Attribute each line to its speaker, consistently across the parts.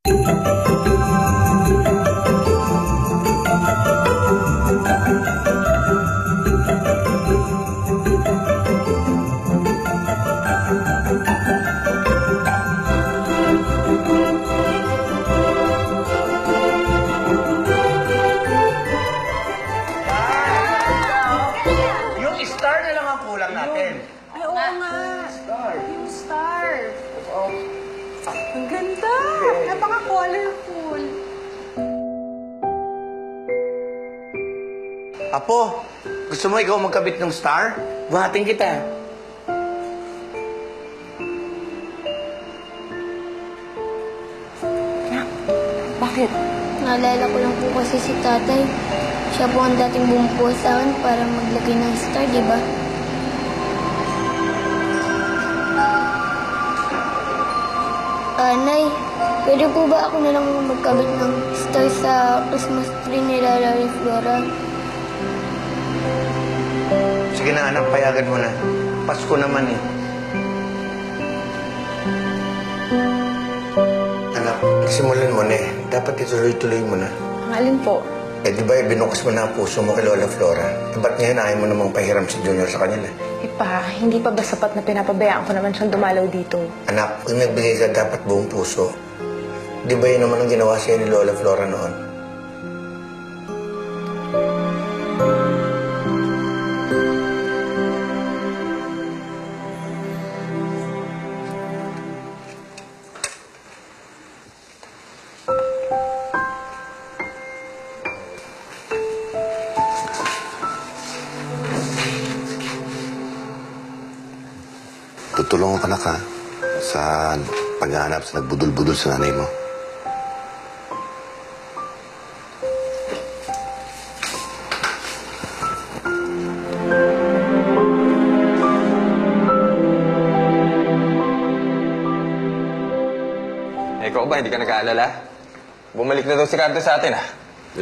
Speaker 1: Yung star na lang ang kulang natin.
Speaker 2: Ay, oo nga.
Speaker 1: Star.
Speaker 2: Yung star.
Speaker 1: Oh.
Speaker 2: Ang ganda. Napaka-colorful.
Speaker 1: Apo, gusto mo ikaw magkabit ng star? Buhatin kita.
Speaker 2: Bakit?
Speaker 3: Naalala ko lang po kasi si tatay. Siya po ang dating bumubuo sa akin para maglagay ng star, di ba? Nay, pwede po ba ako na lang magkabit ng star sa Christmas tree ni Lola Flora?
Speaker 1: Sige na anak, payagan mo na. Pasko naman eh. Anak, simulan mo na eh. Dapat ituloy-tuloy mo na.
Speaker 2: Ang alin po?
Speaker 1: Eh di ba binukas mo na ang puso mo kay Lola Flora? Eh ba't ngayon ayaw mo namang pahiram si Junior sa kanila?
Speaker 2: Eh pa, hindi pa ba sapat na pinapabayaan ko naman siyang dumalaw dito?
Speaker 1: Anak, kung nagbigay ka dapat buong puso. Di ba yun naman ang ginawa sa'yo ni Lola Flora noon?
Speaker 4: Tutulungan ka na ka sa paghahanap sa nagbudol-budol sa nanay mo.
Speaker 5: Ikaw ba, hindi ka nag-aalala? Bumalik na daw si Cardo sa atin, ah.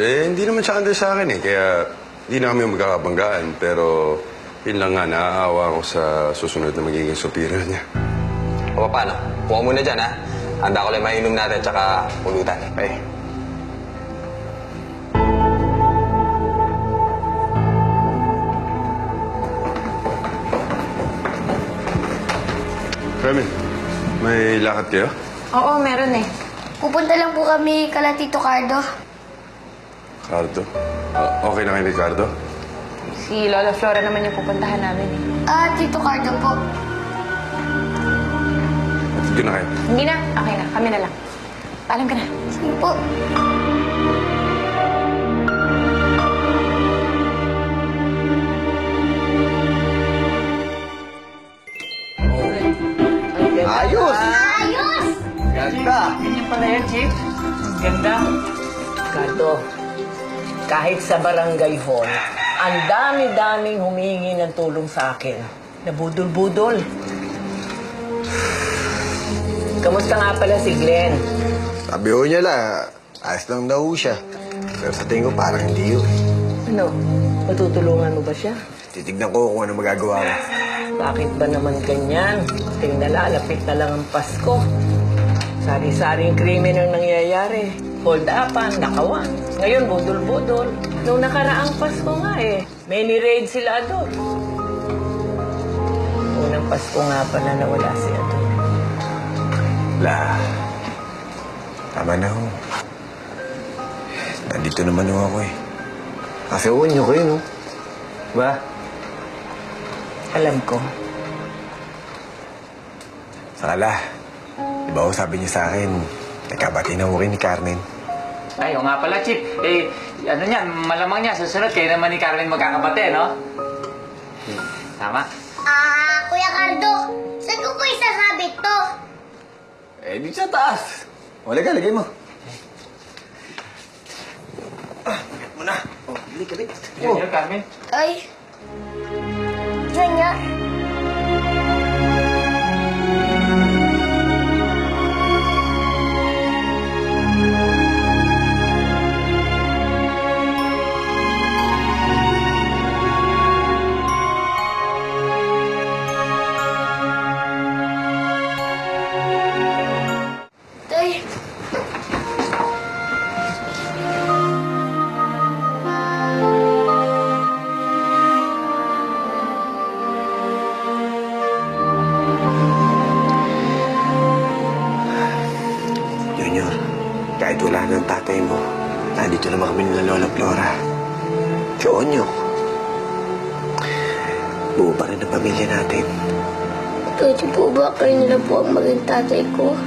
Speaker 4: Eh, hindi naman siya under sa akin eh. Kaya hindi na kami magkakabanggaan. Pero yun lang nga, naaawa ako sa susunod na magiging superior niya.
Speaker 5: O paano? Puha muna dyan, ha? Handa ko lang mainom natin, tsaka pulutan.
Speaker 1: Ay,
Speaker 4: Carmen, may lakad kayo?
Speaker 2: Oo, meron eh.
Speaker 3: Pupunta lang po kami kala Tito Cardo.
Speaker 4: Ricardo? Okay na kay Ricardo?
Speaker 2: Si Lola Flora naman yung pupuntahan namin eh.
Speaker 3: Tito Cardo po.
Speaker 4: Sige na kayo.
Speaker 2: Hindi na. Okay na. Kami na lang. Paalam ka na.
Speaker 3: Sige po.
Speaker 1: ayos!
Speaker 3: Ayos!
Speaker 1: Ganda!
Speaker 6: Ganyan pala yan, Chief. Ang ganda.
Speaker 7: Cardo, kahit sa barangay hall, ang dami-daming humingi ng tulong sa akin. Nabudol-budol. Kamusta nga pala si Glenn?
Speaker 4: Sabi ho niya ayos lang daw siya. Pero sa tingin ko parang hindi yun.
Speaker 7: Ano, matutulungan mo ba siya?
Speaker 4: Titignan ko kung ano magagawa ko.
Speaker 7: Bakit ba naman ganyan? Tingnan na, lapit na lang ang Pasko. Sari-saring krimen ang nangyayari. Hold upan, nakawan. Ngayon, budol-budol. Nung nakaraang Pasko nga eh, may ni-raid sila doon. Unang Pasko nga pala nawala si Adol.
Speaker 4: Tama na ho. Nandito naman ho ako eh. Kasawan niyo kayo, no? Ba?
Speaker 7: Alam ko.
Speaker 4: Sakala. Di ba ho sabi niya sa akin, nagkabati na ho rin ni Carmen.
Speaker 6: Ay, o nga pala, Chief. Eh, ano niyan, malamang niya, susunod kayo naman ni Carmen magkakabate, no? Tama?
Speaker 3: Kuya Cardo, saan ko po isasabit to?
Speaker 4: Eh, di sa taas. O, lagay mo.
Speaker 1: Muna. Oh, hindi kabit.
Speaker 6: Yan, Carmen.
Speaker 3: Ay. Junior. Tay.
Speaker 1: Junior, kahit wala ng tatay mo, nandito naman kami nila Lola Flora. Si Onyok. Buo pa rin ang pamilya natin.
Speaker 3: Pwede po ba kayo nila po ang maging tatay ko?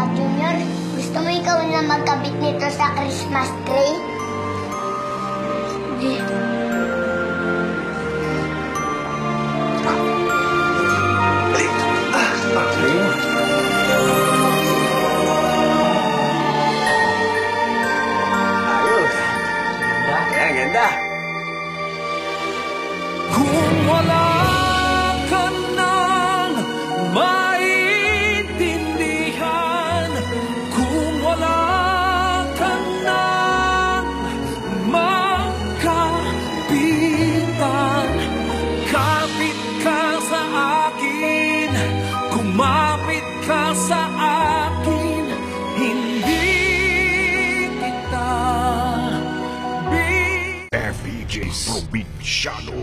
Speaker 3: Junior, gusto mo ikaw na magkabit nito sa Christmas tree? Hindi.
Speaker 1: Ayos. Ayan, ganda.
Speaker 8: Kung wala ka nang maintindihan, kung wala ka nang makapitan, kapit ka sa akin, kumapit ka sa akin, hindi kita
Speaker 9: FEJ Provinciano